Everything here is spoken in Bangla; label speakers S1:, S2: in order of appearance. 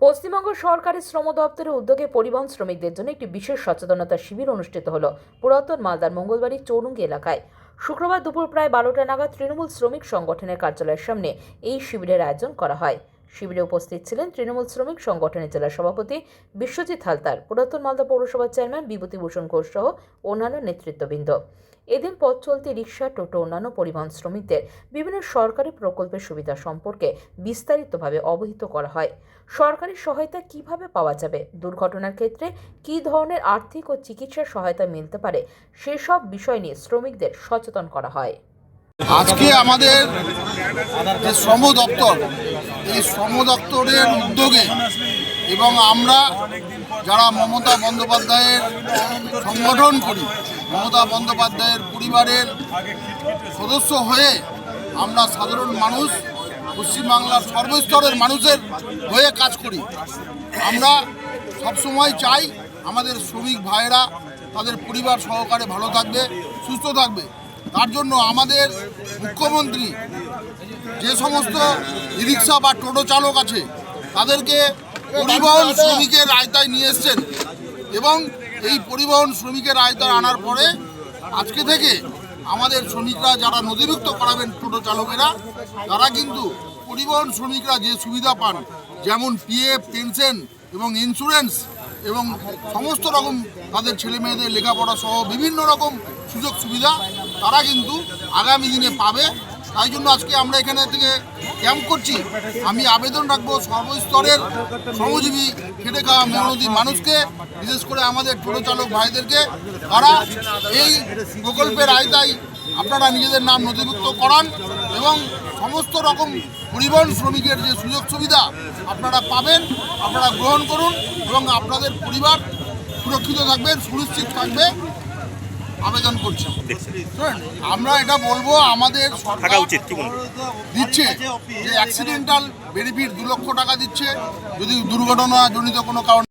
S1: পশ্চিমবঙ্গ সরকারের শ্রম দপ্তরের উদ্যোগে পরিবহন শ্রমিকদের জন্য একটি বিশেষ সচেতনতা শিবির অনুষ্ঠিত হলো পুরাতন মালদার মঙ্গলবাড়ির চৌরঙ্গি এলাকায়। শুক্রবার দুপুর প্রায় 12টা নাগাদ তৃণমূল শ্রমিক সংগঠনের কার্যালয়ের সামনে এই শিবিরের আয়োজন করা হয়। শিবিরে উপস্থিত ছিলেন তৃণমূল শ্রমিক সংগঠনের জেলা সভাপতি বিশ্বজিৎ হালদার, পুরাতন মালদা পৌরসভার চেয়ারম্যান বিভূতিভূষণ ঘোষ সহ অন্যান্য নেতৃত্ববৃন্দ। এদিন পথ চলতি রিক্সা, টোটো, অন্যান্য পরিবহন শ্রমিকদের বিভিন্ন সরকারি প্রকল্পের সুবিধা সম্পর্কে বিস্তারিতভাবে অবহিত করা হয়। সরকারি সহায়তা কিভাবে পাওয়া যাবে, দুর্ঘটনার ক্ষেত্রে কী ধরনের আর্থিক ও চিকিৎসা সহায়তা মিলতে পারে, সেসব বিষয় নিয়ে শ্রমিকদের সচেতন করা হয়।
S2: আজকে আমাদের যে শ্রম দপ্তর, এই শ্রম দপ্তরের উদ্যোগে এবং আমরা যারা মমতা বন্দ্যোপাধ্যায়ের সংগঠন করি, মমতা বন্দ্যোপাধ্যায়ের পরিবারের সদস্য হয়ে আমরা সাধারণ মানুষ, পশ্চিমবাংলার সর্বস্তরের মানুষের হয়ে কাজ করি। আমরা সবসময় চাই আমাদের শ্রমিক ভাইয়েরা তাদের পরিবার সহকারে ভালো থাকবে, সুস্থ থাকবে। তার জন্য আমাদের মুখ্যমন্ত্রী যে সমস্ত রিক্সা বা টোটো চালক আছে তাদেরকে পরিবহন শ্রমিকের আওতায় নিয়ে এসছেন এবং এই পরিবহন শ্রমিকের আওতায় আনার পরে আজকে থেকে আমাদের শ্রমিকরা যারা নথিভুক্ত করাবেন টোটো চালকেরা, তারা কিন্তু পরিবহন শ্রমিকরা যে সুবিধা পান, যেমন পিএফ, পেনশন এবং ইন্স্যুরেন্স এবং সমস্ত রকম তাদের ছেলে মেয়েদের লেখাপড়া সহ বিভিন্ন রকম সুযোগ সুবিধা তারা কিন্তু আগামী দিনে পাবে। তাই জন্য আজকে আমরা এখানে থেকে ক্যাম্প করছি। আমি আবেদন রাখবো সর্বস্তরের শ্রমজীবী খেটে খাওয়া মেহনতি মানুষকে, বিশেষ করে আমাদের টোটো চালক ভাইদেরকে, তারা এই প্রকল্পের আওতায় আপনারা নিজেদের নাম নথিভুক্ত করান এবং সমস্ত রকম পরিবহন শ্রমিকের যে সুযোগ সুবিধা আপনারা পাবেন, আপনারা গ্রহণ করুন এবং আপনাদের পরিবার সুরক্ষিত থাকবেন, সুনিশ্চিত থাকবে। আবেদন করছি। আমরা এটা বলবো, আমাদের সরকার দিচ্ছে যে অ্যাক্সিডেন্টাল বেনিফিট 2 লক্ষ টাকা দিচ্ছে যদি দুর্ঘটনা জনিত কোনো কারণে